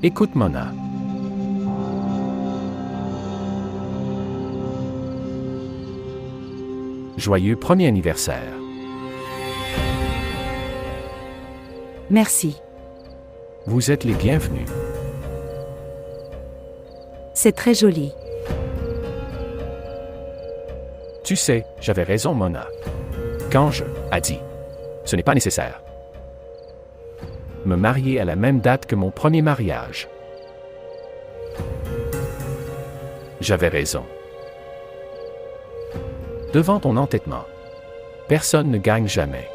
Écoute Mona. Joyeux premier anniversaire. Merci. Vous êtes les bienvenus. C'est très joli. Tu sais, j'avais raison Mona. Quand je a dit, ce n'est pas nécessaire. Me marier à la même date que mon premier mariage. J'avais raison. Devant ton entêtement, personne ne gagne jamais.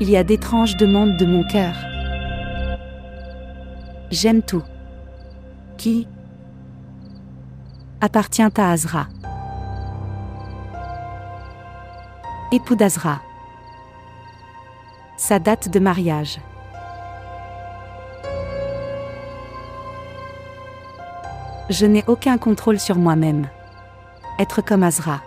Il y a d'étranges demandes de mon cœur. J'aime tout. Qui appartient à Azra. Époux d'Azra. Sa date de mariage. Je n'ai aucun contrôle sur moi-même. Être comme Azra.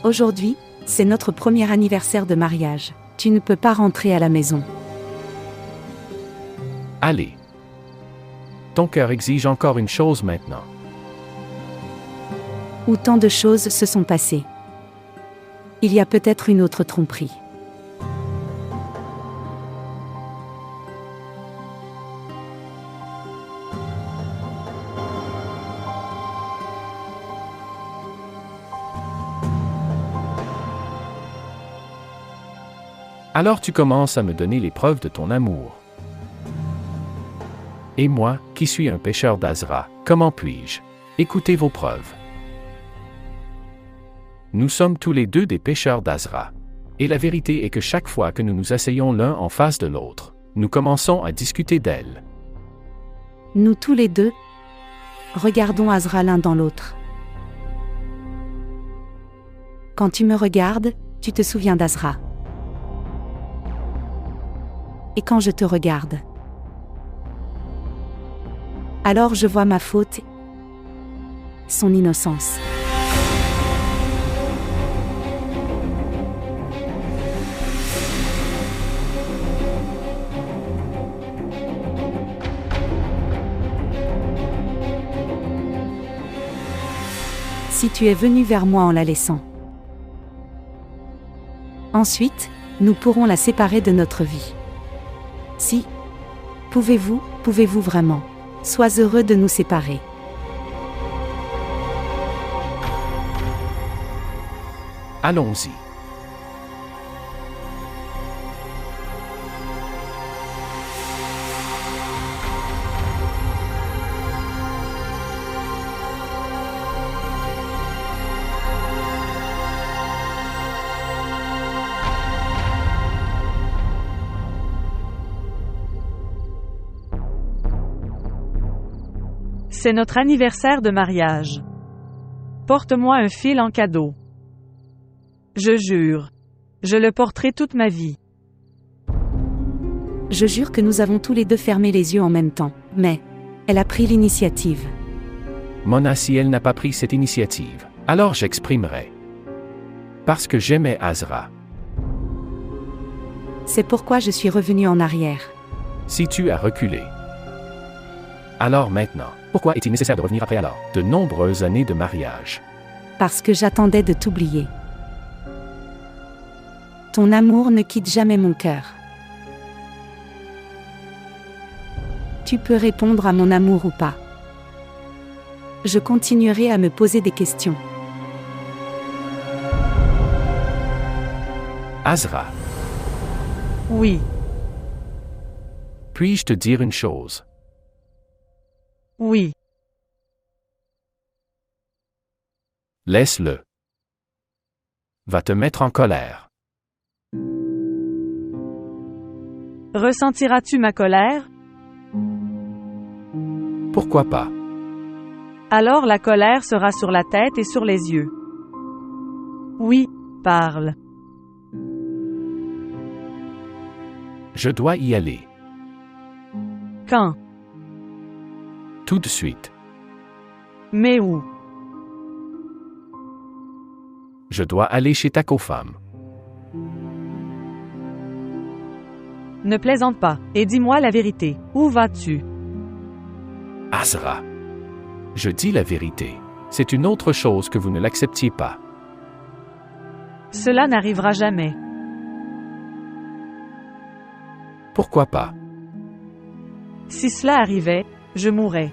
Aujourd'hui, c'est notre premier anniversaire de mariage. Tu ne peux pas rentrer à la maison. Allez. Ton cœur exige encore une chose maintenant. Où tant de choses se sont passées. Il y a peut-être une autre tromperie. Alors tu commences à me donner les preuves de ton amour. Et moi, qui suis un pécheur d'Azra, comment puis-je écouter vos preuves? Nous sommes tous les deux des pécheurs d'Azra. Et la vérité est que chaque fois que nous nous asseyons l'un en face de l'autre, nous commençons à discuter d'elle. Nous tous les deux, regardons Azra l'un dans l'autre. Quand tu me regardes, tu te souviens d'Azra. Et quand je te regarde, alors je vois ma faute, son innocence. Si tu es venu vers moi en la laissant. Ensuite, nous pourrons la séparer de notre vie. Si, pouvez-vous vraiment, sois heureux de nous séparer. Allons-y. C'est notre anniversaire de mariage. Porte-moi un fil en cadeau. Je jure. Je le porterai toute ma vie. Je jure que nous avons tous les deux fermé les yeux en même temps, mais elle a pris l'initiative. Mona, si elle n'a pas pris cette initiative, alors j'exprimerai. Parce que j'aimais Azra. C'est pourquoi je suis revenu en arrière. Si tu as reculé. Alors maintenant, pourquoi est-il nécessaire de revenir après alors de nombreuses années de mariage? Parce que j'attendais de t'oublier. Ton amour ne quitte jamais mon cœur. Tu peux répondre à mon amour ou pas. Je continuerai à me poser des questions. Azra, Oui, puis-je te dire une chose? oui. Laisse-le. Va te mettre en colère. Ressentiras-tu ma colère? Pourquoi pas? Alors la colère sera sur la tête et sur les yeux. Oui, parle. Je dois y aller. Quand? Tout de suite. Mais où? Je dois aller chez ta co-femme. Ne plaisante pas, et dis-moi la vérité. Où vas-tu? Azra. Je dis la vérité. C'est une autre chose que vous ne l'acceptiez pas. Cela n'arrivera jamais. Pourquoi pas? Si cela arrivait, je mourrais.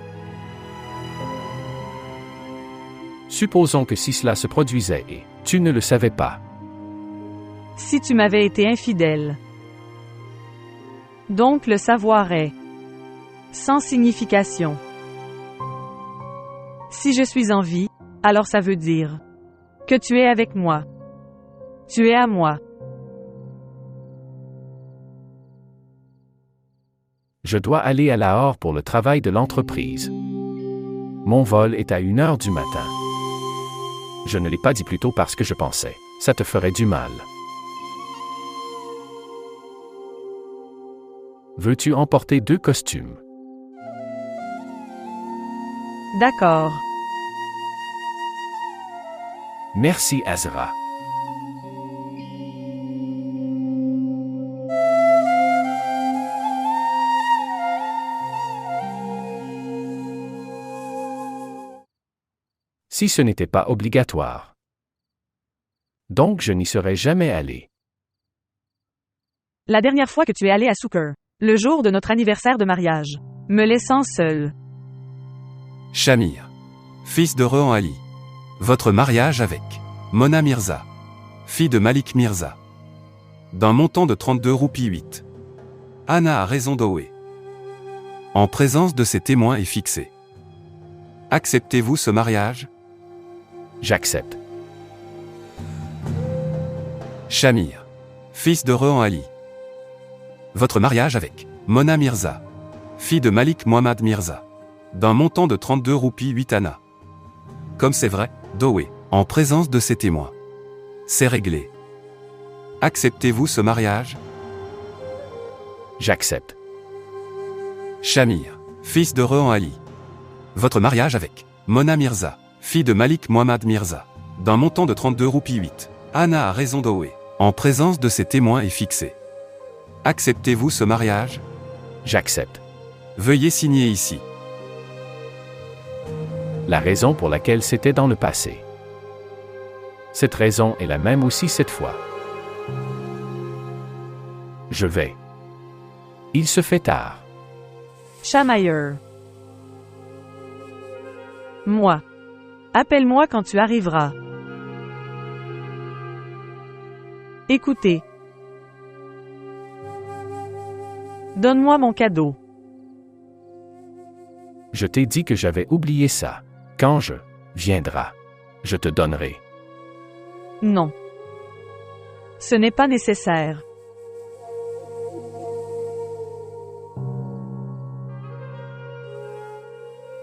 Supposons que si cela se produisait et tu ne le savais pas. Si tu m'avais été infidèle. Donc le savoir est sans signification. Si je suis en vie, alors ça veut dire que tu es avec moi. Tu es à moi. Je dois aller à Lahore pour le travail de l'entreprise. Mon vol est à 1h du matin. Je ne l'ai pas dit plus tôt parce que je pensais, ça te ferait du mal. Veux-tu emporter 2 costumes? D'accord. Merci Azra. Si ce n'était pas obligatoire. Donc je n'y serais jamais allé. La dernière fois que tu es allé à Souker, le jour de notre anniversaire de mariage, me laissant seul. Shamir. Fils de Rehan Ali. Votre mariage avec Mona Mirza. Fille de Malik Mirza. D'un montant de 32 roupies 8. Anna a raison d'Oé. En présence de ces témoins est fixé. Acceptez-vous ce mariage? J'accepte. Shamir. Fils de Rehan Ali. Votre mariage avec Mona Mirza. Fille de Malik Mohammad Mirza. D'un montant de 32 roupies 8 Anna. Comme c'est vrai, d'Oé. En présence de ces témoins. C'est réglé. Acceptez-vous ce mariage? J'accepte. Shamir. Fils de Rehan Ali. Votre mariage avec Mona Mirza. Fille de Malik Mohammad Mirza. D'un montant de 32 roupies 8. Anna a raison d'Oé. En présence de ces témoins est fixé. Acceptez-vous ce mariage? J'accepte. Veuillez signer ici. La raison pour laquelle c'était dans le passé. Cette raison est la même aussi cette fois. Je vais. Il se fait tard. Chamailleur. Moi. Appelle-moi quand tu arriveras. Écoutez. Donne-moi mon cadeau. Je t'ai dit que j'avais oublié ça. Quand je viendra, je te donnerai. Non. Ce n'est pas nécessaire.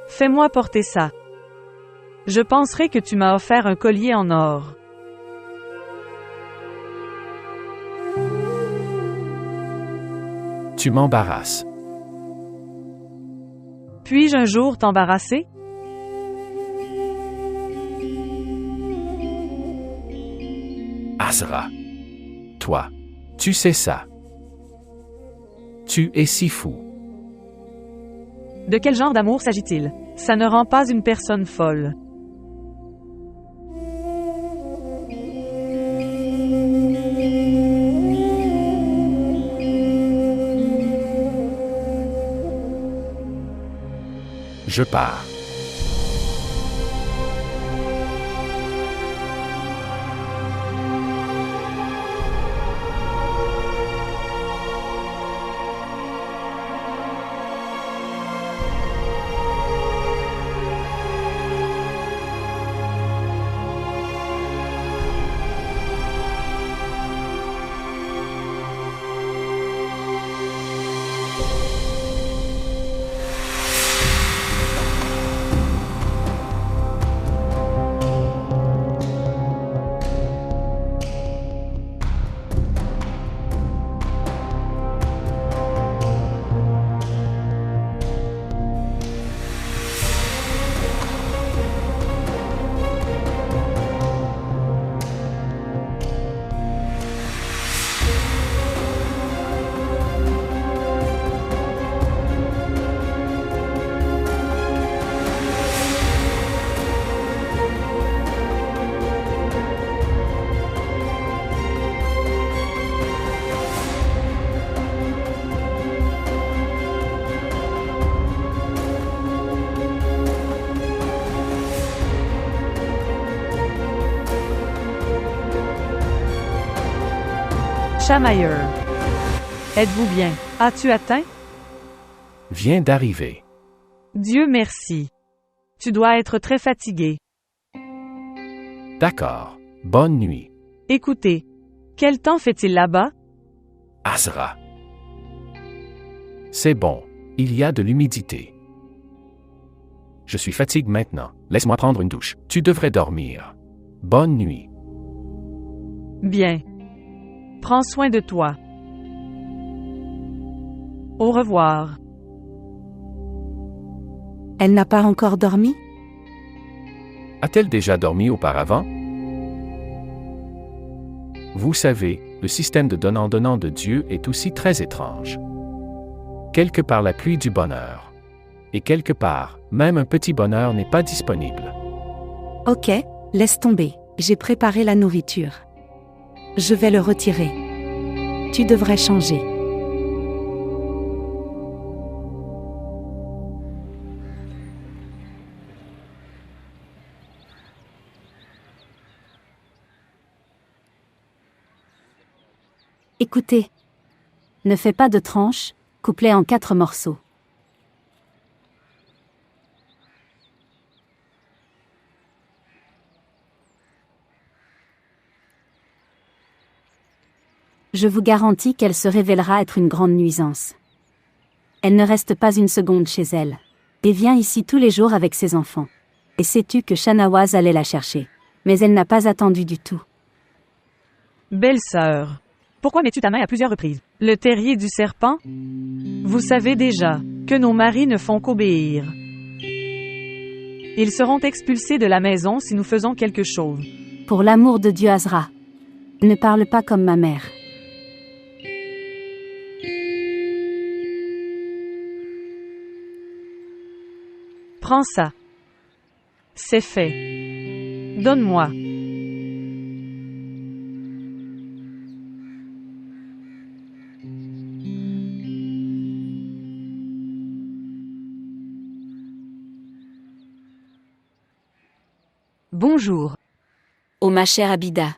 Fais-moi porter ça. Je penserai que tu m'as offert un collier en or. Tu m'embarrasses. Puis-je un jour t'embarrasser? Azra. Toi. Tu sais ça. Tu es si fou. De quel genre d'amour s'agit-il? Ça ne rend pas une personne folle. Je pars. Chamailleur. Êtes-vous bien? As-tu atteint? Viens d'arriver. Dieu merci. Tu dois être très fatigué. D'accord. Bonne nuit. Écoutez. Quel temps fait-il là-bas? Azra. C'est bon. Il y a de l'humidité. Je suis fatigué maintenant. Laisse-moi prendre une douche. Tu devrais dormir. Bonne nuit. Bien. Prends soin de toi. Au revoir. Elle n'a pas encore dormi? A-t-elle déjà dormi auparavant? Vous savez, le système de donnant-donnant de Dieu est aussi très étrange. Quelque part la pluie du bonheur. Et quelque part, même un petit bonheur n'est pas disponible. Ok, laisse tomber. J'ai préparé la nourriture. Je vais le retirer. Tu devrais changer. Écoutez. Ne fais pas de tranches, coupe-les en 4 morceaux. Je vous garantis qu'elle se révélera être une grande nuisance. Elle ne reste pas une seconde chez elle. Et vient ici tous les jours avec ses enfants. Et sais-tu que Shanawaz allait la chercher. Mais elle n'a pas attendu du tout. Belle sœur. Pourquoi mets-tu ta main à plusieurs reprises? Le terrier du serpent? Vous savez déjà que nos maris ne font qu'obéir. Ils seront expulsés de la maison si nous faisons quelque chose. Pour l'amour de Dieu, Azra. Ne parle pas comme ma mère. Prends ça. C'est fait. Donne-moi. Bonjour. Oh ma chère Abida.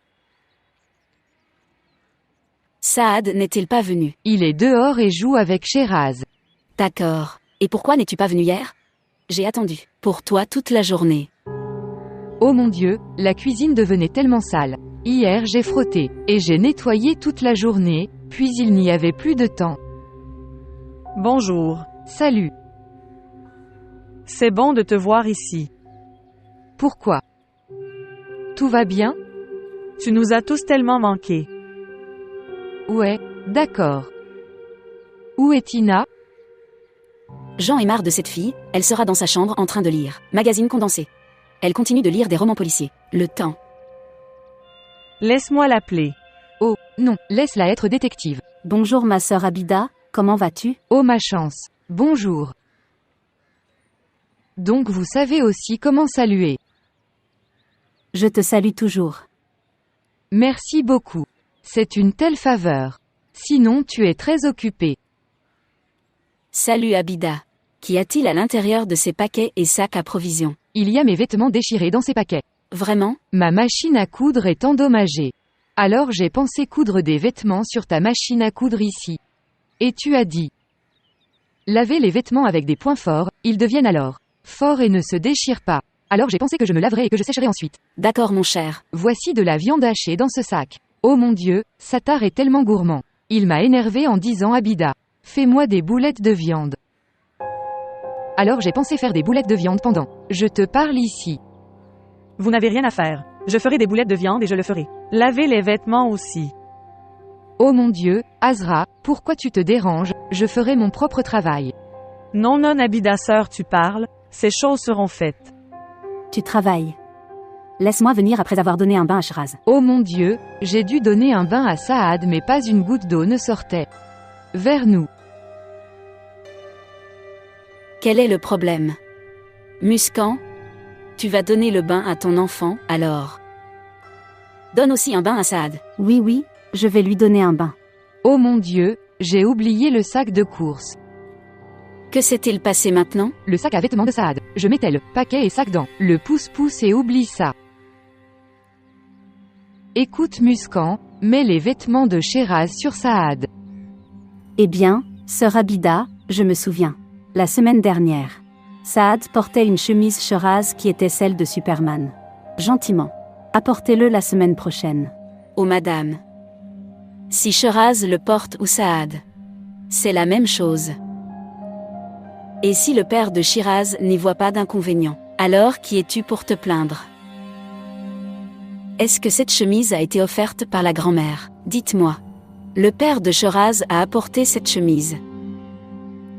Saad n'est-il pas venu? Il est dehors et joue avec Sheraz. D'accord. Et pourquoi n'es-tu pas venu hier? J'ai attendu. Pour toi toute la journée. Oh mon Dieu, la cuisine devenait tellement sale. Hier j'ai frotté, et j'ai nettoyé toute la journée, puis il n'y avait plus de temps. Bonjour. Salut. C'est bon de te voir ici. Pourquoi? Tout va bien? Tu nous as tous tellement manqué. Ouais, d'accord. Où est Tina? Jean est marre de cette fille, elle sera dans sa chambre en train de lire. Magazine condensé. Elle continue de lire des romans policiers. Le temps. Laisse-moi l'appeler. Oh, non, laisse-la être détective. Bonjour ma sœur Abida, comment vas-tu? Oh ma chance. Bonjour. Donc vous savez aussi comment saluer. Je te salue toujours. Merci beaucoup. C'est une telle faveur. Sinon tu es très occupé. Salut Abida. Qu'y a-t-il à l'intérieur de ces paquets et sacs à provisions? Il y a mes vêtements déchirés dans ces paquets. Vraiment? Ma machine à coudre est endommagée. Alors j'ai pensé coudre des vêtements sur ta machine à coudre ici. Et tu as dit. Laver les vêtements avec des points forts, ils deviennent alors forts et ne se déchirent pas. Alors j'ai pensé que je me laverais et que je sécherais ensuite. D'accord mon cher. Voici de la viande hachée dans ce sac. Oh mon Dieu, Satar est tellement gourmand. Il m'a énervé en disant Abida. Fais-moi des boulettes de viande. Alors j'ai pensé faire des boulettes de viande pendant. Je te parle ici. Vous n'avez rien à faire. Je ferai des boulettes de viande et je le ferai. Lavez les vêtements aussi. Oh mon Dieu, Azra, pourquoi tu te déranges? Je ferai mon propre travail. Non, Abida sœur, tu parles. Ces choses seront faites. Tu travailles. Laisse-moi venir après avoir donné un bain à Shiraz. Oh mon Dieu, j'ai dû donner un bain à Saad mais pas une goutte d'eau ne sortait. Vers nous. Quel est le problème? Muscan? Tu vas donner le bain à ton enfant, alors. Donne aussi un bain à Saad. Oui, je vais lui donner un bain. Oh mon Dieu, j'ai oublié le sac de course. Que s'est-il passé maintenant? Le sac à vêtements de Saad. Je mettais le paquet et sac dans le pouce-pouce et oublie ça. Écoute Muscan, mets les vêtements de Sheraz sur Saad. Eh bien, sœur Abida, je me souviens. La semaine dernière. Saad portait une chemise Sheraz qui était celle de Superman. Gentiment. Apportez-le la semaine prochaine. Oh madame. Si Sheraz le porte ou Saad. C'est la même chose. Et si le père de Shiraz n'y voit pas d'inconvénient, alors qui es-tu pour te plaindre? Est-ce que cette chemise a été offerte par la grand-mère? Dites-moi. Le père de Sheraz a apporté cette chemise.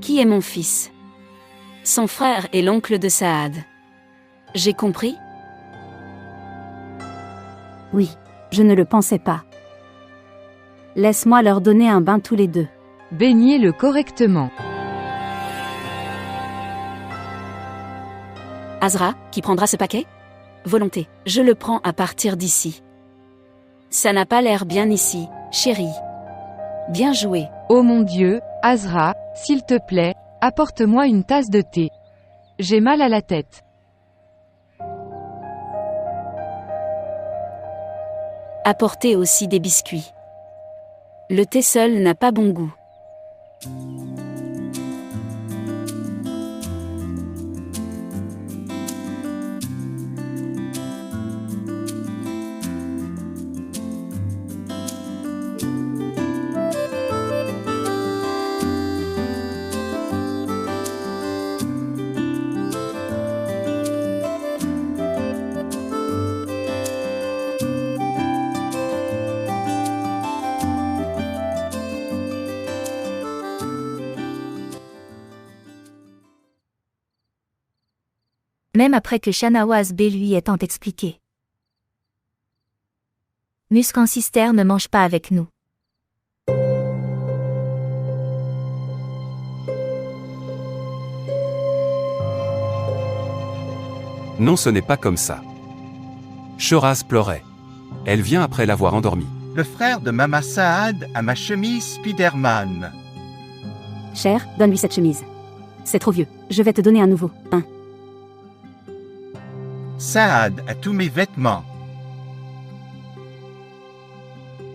Qui est mon fils? Son frère est l'oncle de Saad. J'ai compris? Oui, je ne le pensais pas. Laisse-moi leur donner un bain tous les deux. Baignez-le correctement. Azra, qui prendra ce paquet? Volonté, je le prends à partir d'ici. Ça n'a pas l'air bien ici, chérie. Bien joué. Oh mon Dieu, Azra, s'il te plaît, apporte-moi une tasse de thé. J'ai mal à la tête. Apportez aussi des biscuits. Le thé seul n'a pas bon goût. Même après que Shanawaz B lui ait tant expliqué. Muscan Sister ne mange pas avec nous. Non, ce n'est pas comme ça. Sheraz pleurait. Elle vient après l'avoir endormi. Le frère de Mama Saad a ma chemise Spiderman. Cher, donne-lui cette chemise. C'est trop vieux. Je vais te donner un nouveau. Saad a tous mes vêtements.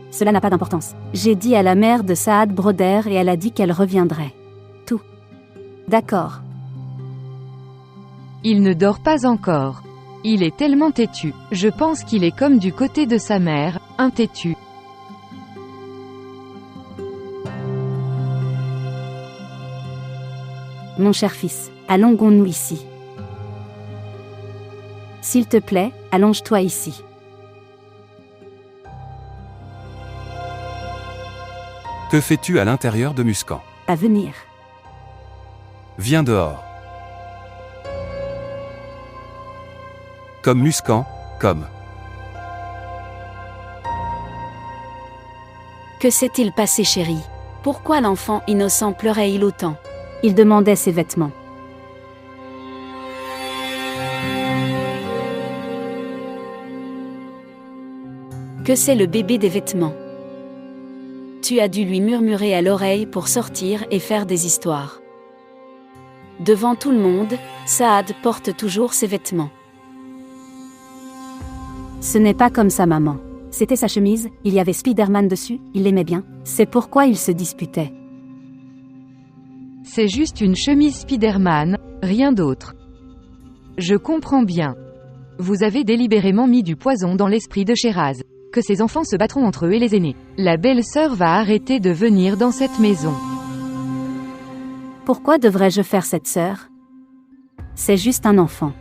Cela n'a pas d'importance. J'ai dit à la mère de Saad Broder et elle a dit qu'elle reviendrait. Tout. D'accord. Il ne dort pas encore. Il est tellement têtu. Je pense qu'il est comme du côté de sa mère, un têtu. Mon cher fils, allongons-nous ici. S'il te plaît, allonge-toi ici. Que fais-tu à l'intérieur de Muscan? À venir. Viens dehors. Comme Muscan, comme. Que s'est-il passé, chérie? Pourquoi l'enfant innocent pleurait-il autant? Il demandait ses vêtements. Que c'est le bébé des vêtements? Tu as dû lui murmurer à l'oreille pour sortir et faire des histoires. Devant tout le monde, Saad porte toujours ses vêtements. Ce n'est pas comme ça, maman. C'était sa chemise, il y avait Spider-Man dessus, il l'aimait bien, c'est pourquoi ils se disputaient. C'est juste une chemise Spider-Man, rien d'autre. Je comprends bien. Vous avez délibérément mis du poison dans l'esprit de Sheraz. Que ces enfants se battront entre eux et les aînés. La belle-sœur va arrêter de venir dans cette maison. Pourquoi devrais-je faire cette sœur? C'est juste un enfant.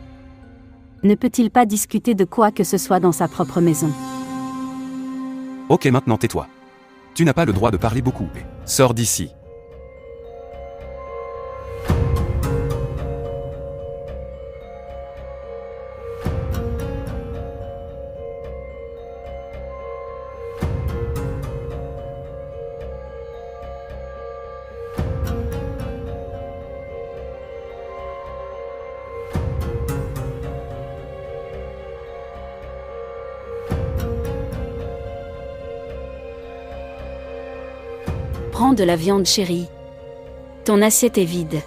Ne peut-il pas discuter de quoi que ce soit dans sa propre maison? Ok, maintenant tais-toi. Tu n'as pas le droit de parler beaucoup. Sors d'ici. Prends de la viande, chérie. Ton assiette est vide.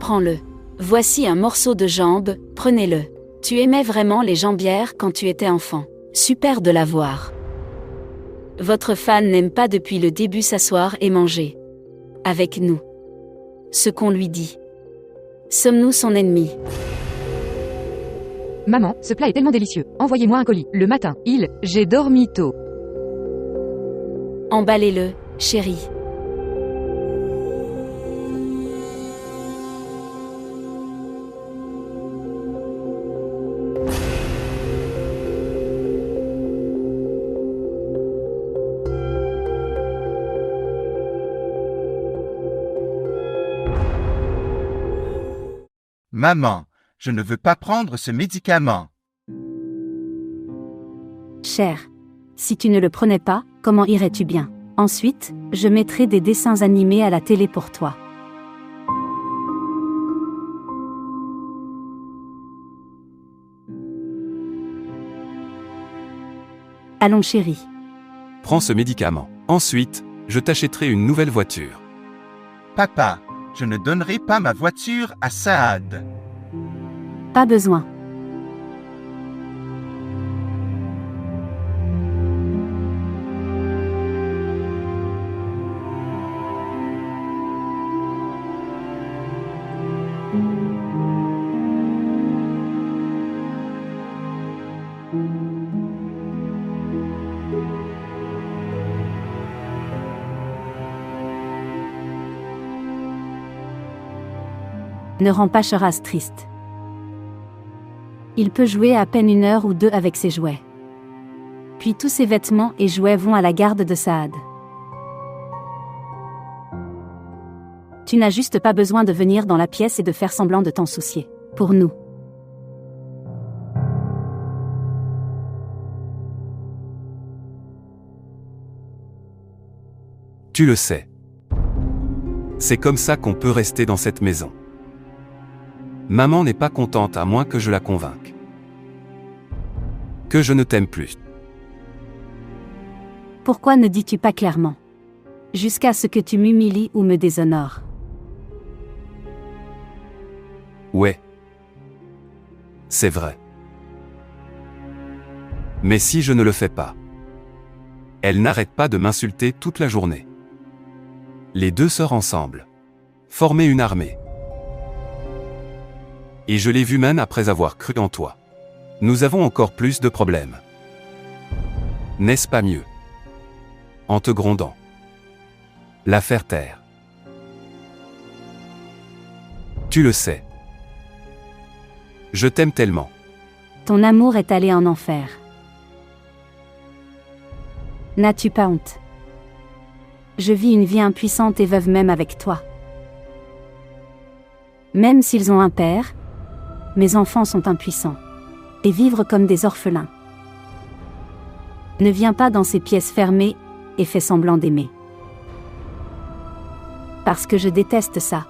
Prends-le. Voici un morceau de jambe, prenez-le. Tu aimais vraiment les jambières quand tu étais enfant. Super de l'avoir. Votre fan n'aime pas depuis le début s'asseoir et manger. Avec nous. Ce qu'on lui dit. Sommes-nous son ennemi? Maman, ce plat est tellement délicieux. Envoyez-moi un colis. Le matin, j'ai dormi tôt. Emballez-le, chérie. Maman, je ne veux pas prendre ce médicament. Cher. Si tu ne le prenais pas, comment irais-tu bien? Ensuite, je mettrai des dessins animés à la télé pour toi. Allons, chérie. Prends ce médicament. Ensuite, je t'achèterai une nouvelle voiture. Papa, je ne donnerai pas ma voiture à Saad. Pas besoin. Ne rend pas Sheraz triste. Il peut jouer à peine 1 heure ou 2 avec ses jouets. Puis tous ses vêtements et jouets vont à la garde de Saad. Tu n'as juste pas besoin de venir dans la pièce et de faire semblant de t'en soucier. Pour nous. Tu le sais. C'est comme ça qu'on peut rester dans cette maison. Maman n'est pas contente à moins que je la convainque. Que je ne t'aime plus. Pourquoi ne dis-tu pas clairement? Jusqu'à ce que tu m'humilies ou me déshonores. Ouais. C'est vrai. Mais si je ne le fais pas, elle n'arrête pas de m'insulter toute la journée. Les deux sœurs ensemble. Former une armée. Et je l'ai vu même après avoir cru en toi. Nous avons encore plus de problèmes. N'est-ce pas mieux? En te grondant. La faire taire. Tu le sais. Je t'aime tellement. Ton amour est allé en enfer. N'as-tu pas honte? Je vis une vie impuissante et veuve même avec toi. Même s'ils ont un père, mes enfants sont impuissants. Et vivre comme des orphelins. Ne viens pas dans ces pièces fermées et fais semblant d'aimer. Parce que je déteste ça.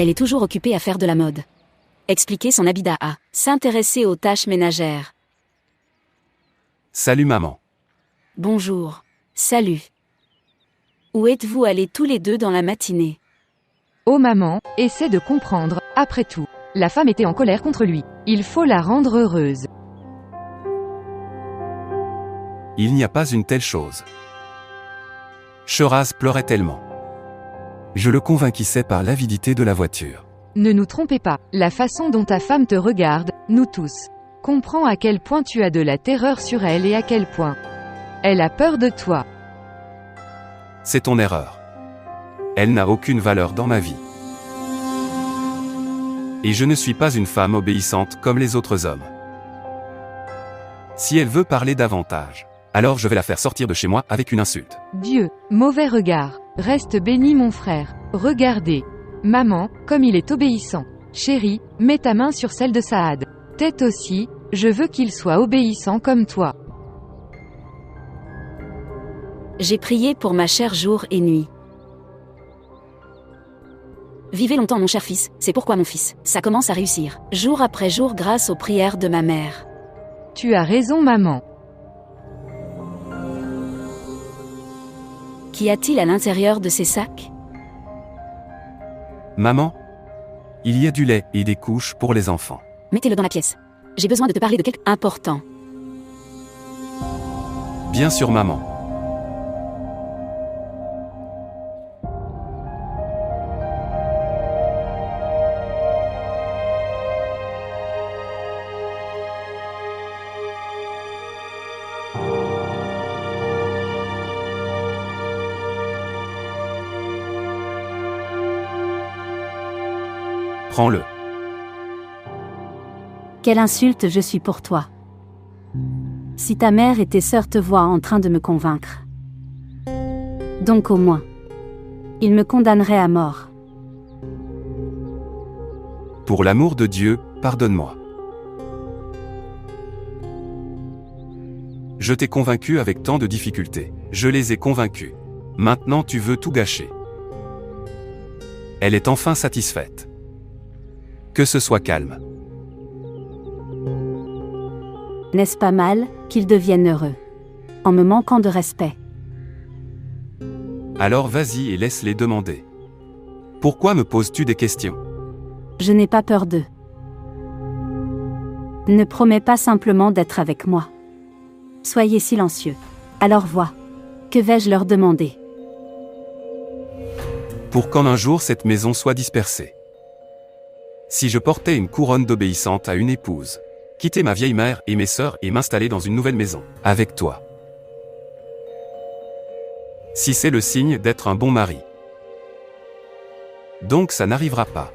Elle est toujours occupée à faire de la mode. Expliquer son habitat à s'intéresser aux tâches ménagères. Salut maman. Bonjour. Salut. Où êtes-vous allés tous les deux dans la matinée? Oh maman, essaie de comprendre, après tout. La femme était en colère contre lui. Il faut la rendre heureuse. Il n'y a pas une telle chose. Sheraz pleurait tellement. Je le convainquissais par l'avidité de la voiture. Ne nous trompez pas, la façon dont ta femme te regarde, nous tous. Comprends à quel point tu as de la terreur sur elle et à quel point elle a peur de toi. C'est ton erreur. Elle n'a aucune valeur dans ma vie. Et je ne suis pas une femme obéissante comme les autres hommes. Si elle veut parler davantage, alors je vais la faire sortir de chez moi avec une insulte. Dieu, mauvais regard. Reste béni mon frère. Regardez. Maman, comme il est obéissant. Chérie, mets ta main sur celle de Saad. Tête aussi, je veux qu'il soit obéissant comme toi. J'ai prié pour ma chère jour et nuit. Vivez longtemps mon cher fils, c'est pourquoi mon fils, ça commence à réussir, jour après jour grâce aux prières de ma mère. Tu as raison maman. Qu'y a-t-il à l'intérieur de ces sacs? Maman, il y a du lait et des couches pour les enfants. Mettez-le dans la pièce. J'ai besoin de te parler de quelque important. Bien sûr maman. Prends-le. Quelle insulte je suis pour toi. Si ta mère et tes sœurs te voient en train de me convaincre. Donc au moins, ils me condamneraient à mort. Pour l'amour de Dieu, pardonne-moi. Je t'ai convaincu avec tant de difficultés. Je les ai convaincus. Maintenant tu veux tout gâcher. Elle est enfin satisfaite. Que ce soit calme. N'est-ce pas mal qu'ils deviennent heureux? En me manquant de respect. Alors vas-y et laisse-les demander. Pourquoi me poses-tu des questions? Je n'ai pas peur d'eux. Ne promets pas simplement d'être avec moi. Soyez silencieux. Alors vois. Que vais-je leur demander? Pour qu'en un jour cette maison soit dispersée. Si je portais une couronne d'obéissante à une épouse, quitter ma vieille mère et mes sœurs et m'installer dans une nouvelle maison, avec toi. Si c'est le signe d'être un bon mari. Donc ça n'arrivera pas.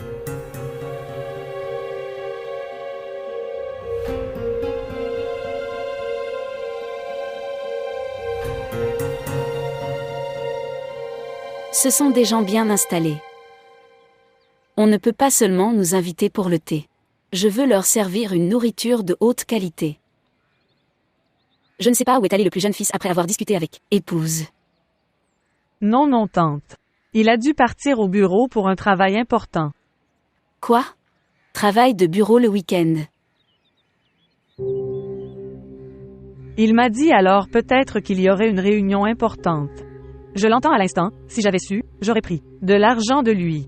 Ce sont des gens bien installés. On ne peut pas seulement nous inviter pour le thé. Je veux leur servir une nourriture de haute qualité. Je ne sais pas où est allé le plus jeune fils après avoir discuté avec épouse. Non, non, tante. Il a dû partir au bureau pour un travail important. Quoi? Travail de bureau le week-end. Il m'a dit alors peut-être qu'il y aurait une réunion importante. Je l'entends à l'instant, si j'avais su, j'aurais pris de l'argent de lui.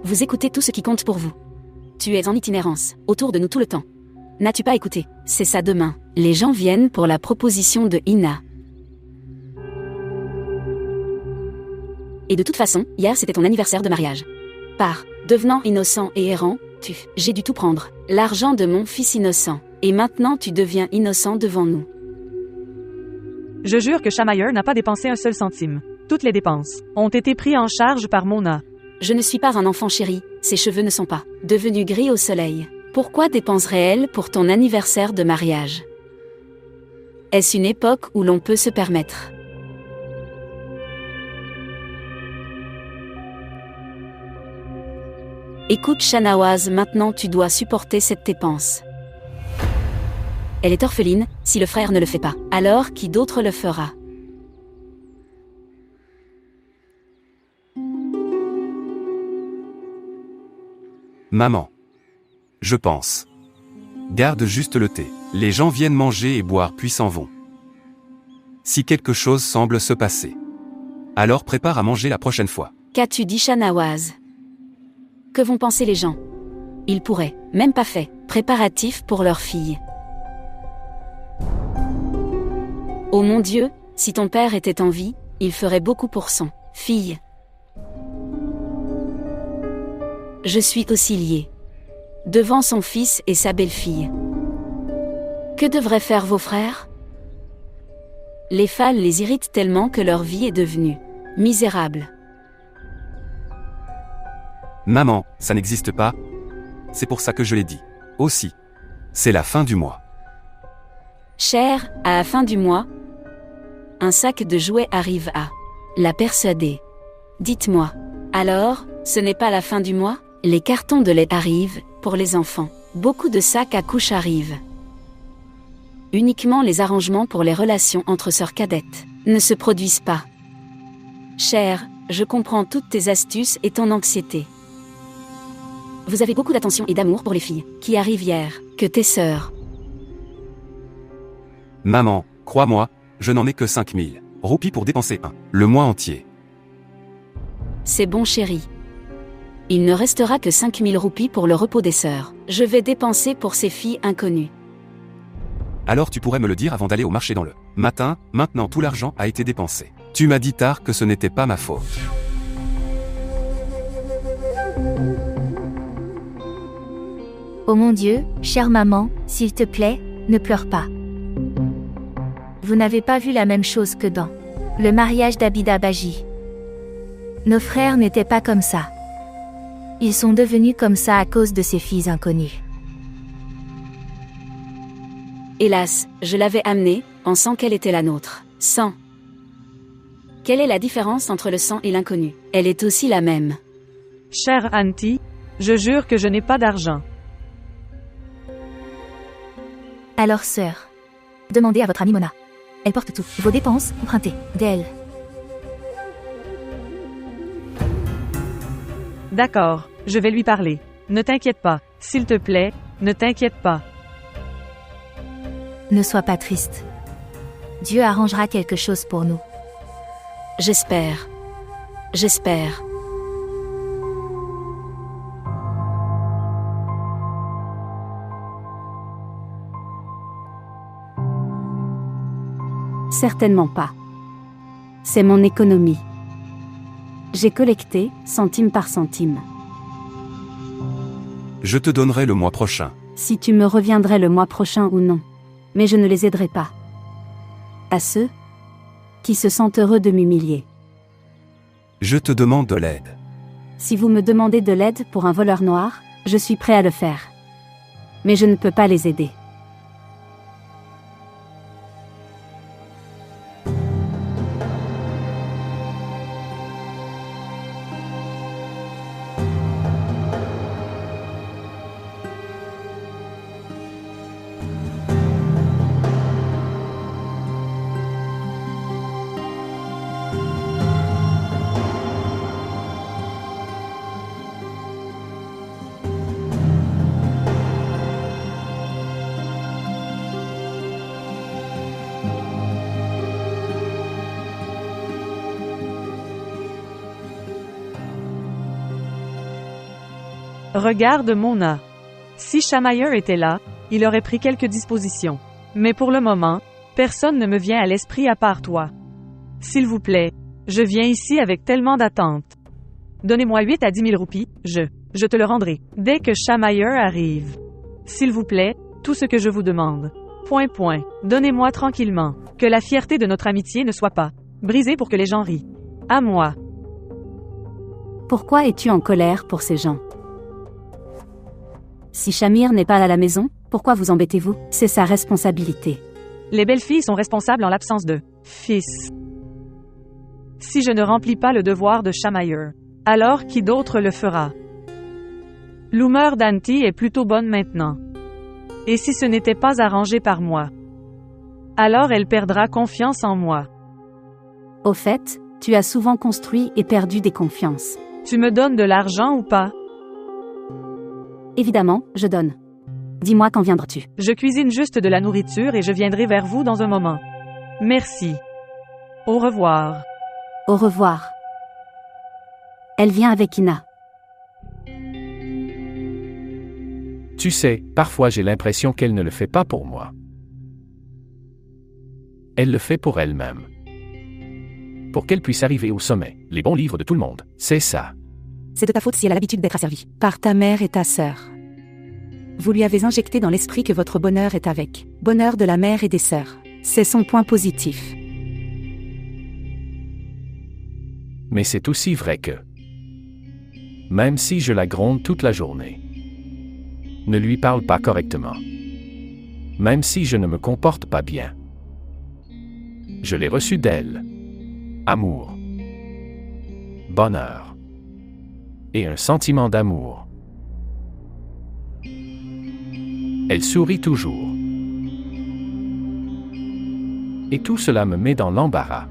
Vous écoutez tout ce qui compte pour vous. Tu es en itinérance, autour de nous tout le temps. N'as-tu pas écouté? C'est ça demain. Les gens viennent pour la proposition de Ina. Et de toute façon, hier c'était ton anniversaire de mariage. Devenant innocent et errant, j'ai dû tout prendre. L'argent de mon fils innocent. Et maintenant tu deviens innocent devant nous. Je jure que Shamayer n'a pas dépensé un seul centime. Toutes les dépenses ont été prises en charge par Mona. Je ne suis pas un enfant chéri, ses cheveux ne sont pas devenus gris au soleil. Pourquoi dépenserait-elle pour ton anniversaire de mariage? Est-ce une époque où l'on peut se permettre? Écoute Shahnawaz, maintenant tu dois supporter cette dépense. Elle est orpheline, si le frère ne le fait pas, alors qui d'autre le fera? Maman. Je pense. Garde juste le thé. Les gens viennent manger et boire puis s'en vont. Si quelque chose semble se passer, alors prépare à manger la prochaine fois. Qu'as-tu dit Shahnawaz? Que vont penser les gens? Ils pourraient, même pas fait, préparatifs pour leur fille. Oh mon Dieu, si ton père était en vie, il ferait beaucoup pour son fille. Je suis aussi liée. Devant son fils et sa belle-fille. Que devraient faire vos frères? Les femmes les irritent tellement que leur vie est devenue misérable. Maman, ça n'existe pas. C'est pour ça que je l'ai dit. Aussi. C'est la fin du mois. Cher, à la fin du mois, un sac de jouets arrive à la persuader. Dites-moi. Alors, ce n'est pas la fin du mois? Les cartons de lait arrivent, pour les enfants. Beaucoup de sacs à couches arrivent. Uniquement les arrangements pour les relations entre sœurs cadettes ne se produisent pas. Cher, je comprends toutes tes astuces et ton anxiété. Vous avez beaucoup d'attention et d'amour pour les filles qui arrivent hier, que tes sœurs. Maman, crois-moi, je n'en ai que 5000 roupies pour dépenser le mois entier. C'est bon chéri. Il ne restera que 5000 roupies pour le repos des sœurs. Je vais dépenser pour ces filles inconnues. Alors tu pourrais me le dire avant d'aller au marché dans le matin, maintenant tout l'argent a été dépensé. Tu m'as dit tard que ce n'était pas ma faute. Oh mon Dieu, chère maman, s'il te plaît, ne pleure pas. Vous n'avez pas vu la même chose que dans le mariage d'Abida Baji. Nos frères n'étaient pas comme ça. Ils sont devenus comme ça à cause de ces filles inconnues. Hélas, je l'avais amenée, pensant qu'elle était la nôtre. Sang. Quelle est la différence entre le sang et l'inconnu? Elle est aussi la même. Chère Auntie, je jure que je n'ai pas d'argent. Alors sœur, demandez à votre amie Mona. Elle porte tout, vos dépenses, empruntées, d'elle. D'accord, je vais lui parler. Ne t'inquiète pas, s'il te plaît, ne t'inquiète pas. Ne sois pas triste. Dieu arrangera quelque chose pour nous. J'espère. J'espère. Certainement pas. C'est mon économie. J'ai collecté, centime par centime. Je te donnerai le mois prochain. Si tu me reviendrais le mois prochain ou non. Mais je ne les aiderai pas. À ceux qui se sentent heureux de m'humilier. Je te demande de l'aide. Si vous me demandez de l'aide pour un voleur noir, je suis prêt à le faire. Mais je ne peux pas les aider. Regarde Mona. Si Shamayer était là, il aurait pris quelques dispositions. Mais pour le moment, personne ne me vient à l'esprit à part toi. S'il vous plaît, je viens ici avec tellement d'attente. Donnez-moi 8 à 10 000 roupies, je te le rendrai, dès que Shamayer arrive. S'il vous plaît, tout ce que je vous demande. Donnez-moi tranquillement. Que la fierté de notre amitié ne soit pas brisée pour que les gens rient. À moi. Pourquoi es-tu en colère pour ces gens? Si Shamir n'est pas à la maison, pourquoi vous embêtez-vous? C'est sa responsabilité. Les belles-filles sont responsables en l'absence de fils. Si je ne remplis pas le devoir de chamailleur, alors qui d'autre le fera? L'humeur d'Anti est plutôt bonne maintenant. Et si ce n'était pas arrangé par moi? Alors elle perdra confiance en moi. Au fait, tu as souvent construit et perdu des confiances. Tu me donnes de l'argent ou pas? Évidemment, je donne. Dis-moi quand viendras-tu? Je cuisine juste de la nourriture et je viendrai vers vous dans un moment. Merci. Au revoir. Au revoir. Elle vient avec Ina. Tu sais, parfois j'ai l'impression qu'elle ne le fait pas pour moi. Elle le fait pour elle-même. Pour qu'elle puisse arriver au sommet, les bons livres de tout le monde, c'est ça. C'est de ta faute si elle a l'habitude d'être asservie. Par ta mère et ta sœur. Vous lui avez injecté dans l'esprit que votre bonheur est avec. Bonheur de la mère et des sœurs. C'est son point positif. Mais c'est aussi vrai que, même si je la gronde toute la journée, ne lui parle pas correctement, même si je ne me comporte pas bien, je l'ai reçu d'elle. Amour, bonheur et un sentiment d'amour. Elle sourit toujours. Et tout cela me met dans l'embarras.